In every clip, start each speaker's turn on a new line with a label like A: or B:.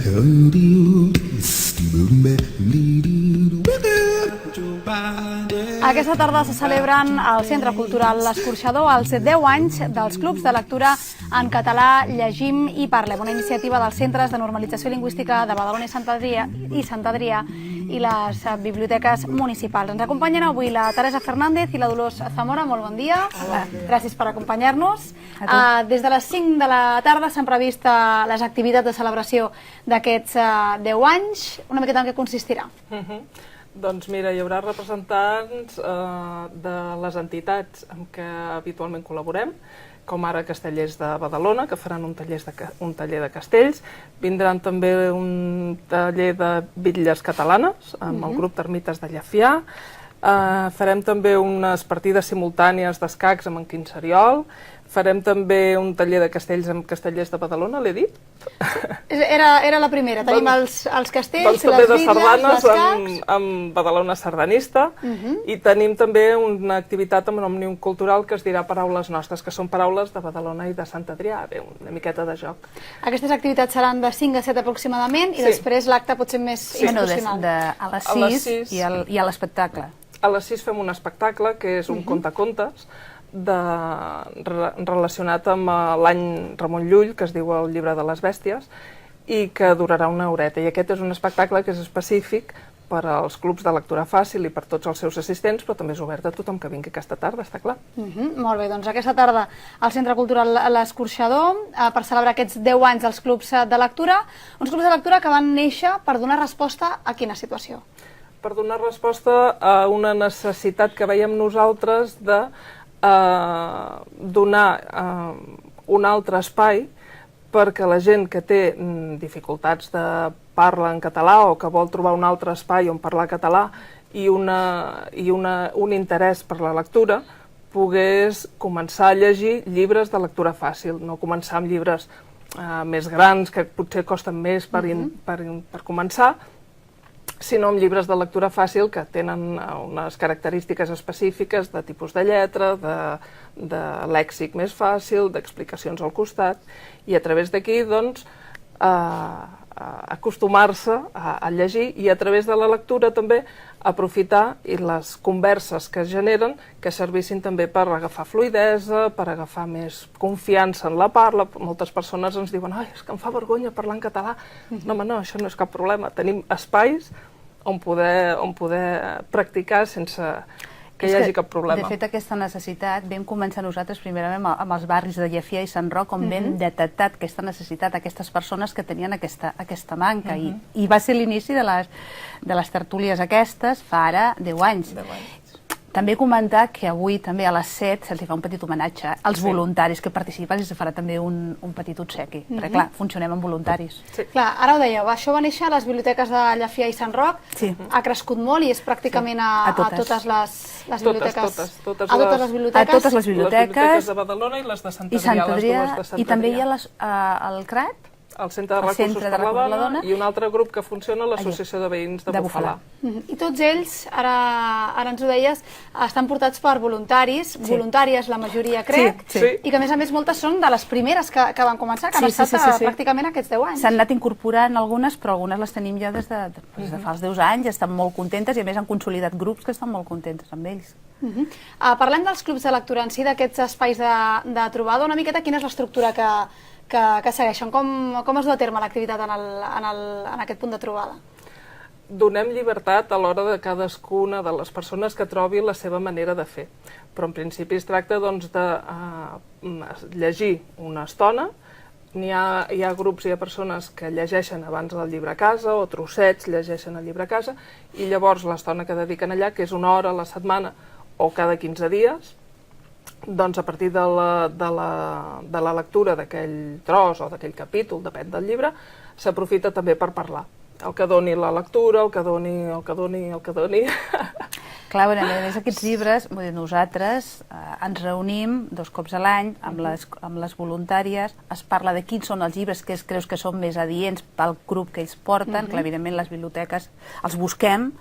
A: Aquesta tarda se celebren al Centre Cultural L'Escorxador els 10 anys dels clubs de lectura en català Llegim i Parlem, una iniciativa dels Centres de Normalització Lingüística de Badalona i Sant Adrià i les biblioteques municipals. Ens acompanyen avui la Teresa Fernández i la Dolors Zamora. Molt bon dia. Hola. Gràcies per acompanyar-nos. Des de les 5 de la tarda s'han previst les activitats de celebració d'aquests 10 anys. Una miqueta en què consistirà?
B: Doncs mira, hi haurà representants de les entitats amb què habitualment col·laborem, com ara Castellers de Badalona, que faran un taller de castells. Vindran també un taller de bitlles catalanes, amb el grup d'ermites de Llefià. Farem també unes partides simultànies d'escacs amb en Quinseriol. Farem també un taller de castells amb Castellers de Badalona, l'he dit?
A: Era la primera. Tenim els castells, les
B: bitlles,
A: les
B: sardanes amb Badalona sardanista, i tenim també una activitat amb Òmnium Cultural que es dirà Paraules Nostres, que són paraules de Badalona i de Sant Adrià, una miqueta de joc.
A: Aquestes activitats seran de 5 a 7 aproximadament, i després l'acte pot ser més institucional.
C: A les 6 i a l'espectacle.
B: A les 6 fem un espectacle que és un contacontes relacionat amb l'any Ramon Llull, que es diu El llibre de les bèsties, i que durarà una horeta. I aquest és un espectacle que és específic per als clubs de lectura fàcil i per tots els seus assistents, però també és obert a tothom que vingui aquesta tarda, està clar.
A: Molt bé, doncs aquesta tarda al Centre Cultural L'Escorxador, per celebrar aquests 10 anys dels clubs de lectura, uns clubs de lectura que van néixer per donar resposta a quina situació?
B: Per donar resposta a una necessitat que veiem nosaltres de donar un altre espai perquè la gent que té dificultats de parla en català o que vol trobar un altre espai on parlar català i un interès per la lectura pogués començar a llegir llibres de lectura fàcil, no començar amb llibres més grans que potser costen més per començar, sinó amb llibres de lectura fàcil que tenen unes característiques específiques de tipus de lletra, de lèxic més fàcil, d'explicacions al costat, i a través d'aquí, doncs, acostumar-se a llegir i a través de la lectura també aprofitar i les converses que es generen que servissin també per agafar fluïdesa, per agafar més confiança en la parla. Moltes persones ens diuen «Ai, és que em fa vergonya parlar en català». No, home, no, això no és cap problema. Tenim espais on poder practicar sense que hi hagi cap problema.
C: De fet, aquesta necessitat vam començar nosaltres primerament amb els barris de Llefià i Sant Roc, on vam detectar aquesta necessitat, aquestes persones que tenien aquesta manca, i va ser l'inici de les tertúlies aquestes fa ara 10 anys. També comentar que avui també a les 7 se'ls fa un petit homenatge als voluntaris que participen i se farà també un petit obsequi, perquè clar, funcionem amb voluntaris.
A: Clar, ara ho dèieu, això va néixer a les biblioteques de Llefià i Sant Roc, ha crescut molt i és pràcticament a totes les biblioteques.
B: A totes les biblioteques.
C: Les biblioteques
B: de Badalona i les de Sant Adrià,
C: i també hi ha el CRAT,
B: el Centre de Recursos per la Dona, i un altre grup que funciona, l'Associació de Veïns de Bufalà.
A: I tots ells, ara ens ho deies, estan portats per voluntaris, voluntàries la majoria, crec, i que a més moltes són de les primeres que van començar, que han estat pràcticament aquests 10 anys.
C: S'han anat incorporant algunes, però algunes les tenim ja des de fa els 10 anys, estan molt contentes i a més han consolidat grups que estan molt contentes amb ells.
A: Parlem dels clubs de lectura en si, d'aquests espais de trobada, una miqueta quina és l'estructura que segueixen, com es du a terme l'activitat en aquest punt de trobada?
B: Donem llibertat a l'hora de cadascuna de les persones que trobi la seva manera de fer, però en principi es tracta de llegir una estona. Hi ha grups, hi ha persones que llegeixen abans del llibre a casa o trossets llegeixen el llibre a casa, i llavors l'estona que dediquen allà, que és una hora a la setmana o cada 15 dies, doncs a partir de la lectura d'aquell tros o d'aquell capítol, depèn del llibre, s'aprofita també per parlar. El que doni la lectura, el que doni...
C: Clar, a més aquests llibres, nosaltres ens reunim 2 cops a l'any amb les voluntàries, es parla de quins són els llibres que creus que són més adients pel grup que ells porten, que evidentment les biblioteques els busquem,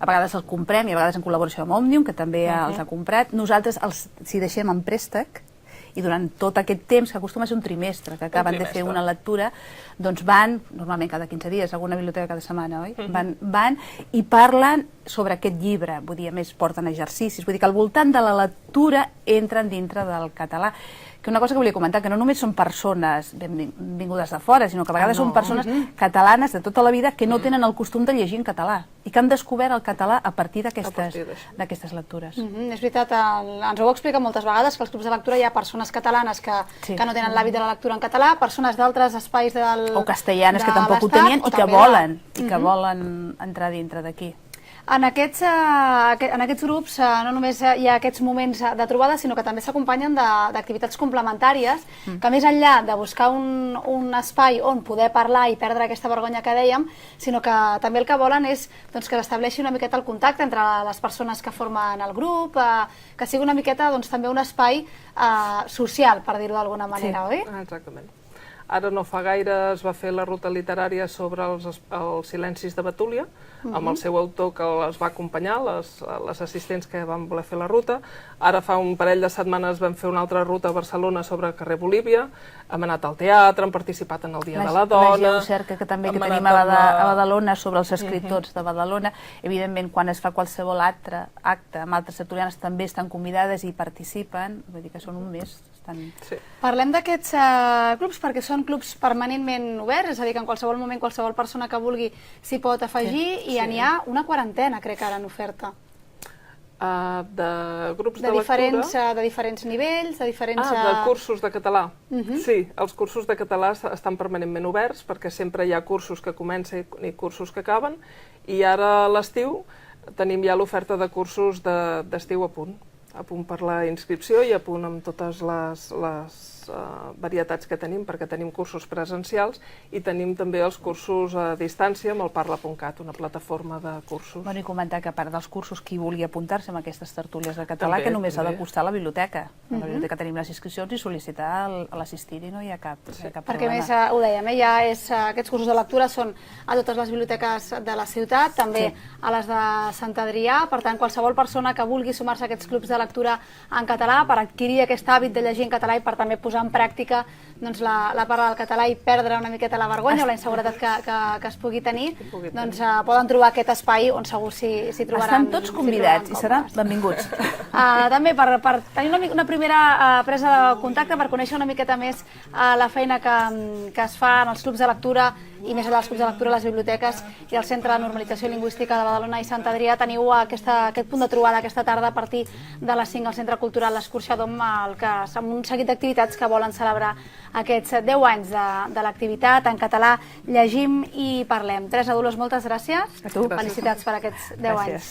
C: a vegades els comprem i a vegades en col·laboració amb Òmnium, que també els ha comprat. Nosaltres els deixem en préstec i durant tot aquest temps, que acostuma a ser un trimestre, que acaben de fer una lectura, doncs van, normalment cada 15 dies, alguna biblioteca cada setmana, oi? Van i parlen sobre aquest llibre, vull dir, a més porten exercicis, vull dir que al voltant de la lectura entren dintre del català. Que una cosa que volia comentar, que no només són persones vingudes de fora, sinó que a vegades són persones catalanes de tota la vida que no tenen el costum de llegir en català i que han descobert el català a partir d'aquestes lectures.
A: És veritat, ens ho heu explicat moltes vegades, que als clubs de lectura hi ha persones catalanes que no tenen l'hàbit de la lectura en català, persones d'altres espais del
C: o castellanes que tampoc ho tenien i que volen entrar dintre d'aquí.
A: En aquests grups no només hi ha aquests moments de trobada, sinó que també s'acompanyen d'activitats complementàries que més enllà de buscar un espai on poder parlar i perdre aquesta vergonya que dèiem, sinó que també el que volen és que s'estableixi una miqueta el contacte entre les persones que formen el grup, que sigui una miqueta també un espai social, per dir-ho d'alguna manera, oi?
B: Exactament. Ara no fa gaire es va fer la ruta literària sobre els silencis de Betúlia, amb el seu autor que els va acompanyar, les assistents que van voler fer la ruta. Ara fa un parell de setmanes vam fer una altra ruta a Barcelona sobre el carrer Bolívia, hem anat al teatre, hem participat en el Dia de la Dona...
C: La geocerca que també tenim a Badalona sobre els escriptors de Badalona. Evidentment, quan es fa qualsevol altre acte amb altres tertulianes també estan convidades i participen, vull dir que són un mes.
A: Parlem d'aquests clubs perquè són clubs permanentment oberts, és a dir, que en qualsevol moment qualsevol persona que vulgui s'hi pot afegir i n'hi ha una quarantena, crec, ara en oferta.
B: De grups de lectura...
A: De diferents nivells, de diferents...
B: de cursos de català. Sí, els cursos de català estan permanentment oberts perquè sempre hi ha cursos que comencen i cursos que acaben i ara a l'estiu tenim ja l'oferta de cursos d'estiu a punt per la inscripció i a punt amb totes les varietats que tenim, perquè tenim cursos presencials i tenim també els cursos a distància amb el Parla.cat, una plataforma de cursos.
C: I comentar que a part dels cursos, qui vulgui apuntar-se amb aquestes tertúlies de català, que només ha d'acostar a la biblioteca. A la biblioteca tenim les inscripcions i sol·licitar a l'assistir-hi no hi ha cap problema.
A: Perquè a més, ho dèiem, aquests cursos de lectura són a totes les biblioteques de la ciutat, també a les de Sant Adrià, per tant, qualsevol persona que vulgui sumar-se a aquests clubs de lectura en català per adquirir aquest hàbit de llegir en català i per també posar en pràctica la part del català i perdre una miqueta la vergonya o la inseguretat que es pugui tenir, doncs poden trobar aquest espai on segur s'hi trobaran.
C: Estan tots convidats i seran benvinguts.
A: També per tenir una primera presa de contacte, per conèixer una miqueta més la feina que es fa en els clubs de lectura i més enllà dels clubs de lectura, les biblioteques i el Centre de Normalització Lingüística de Badalona i Sant Adrià, teniu aquest punt de trobada aquesta tarda a partir de les 5 al Centre Cultural L'Escorxador amb un seguit d'activitats que volen celebrar aquests 10 anys de l'activitat en català. Llegim i parlem. Teresa Dolors, moltes gràcies.
C: A tu.
A: Felicitats per aquests 10 anys.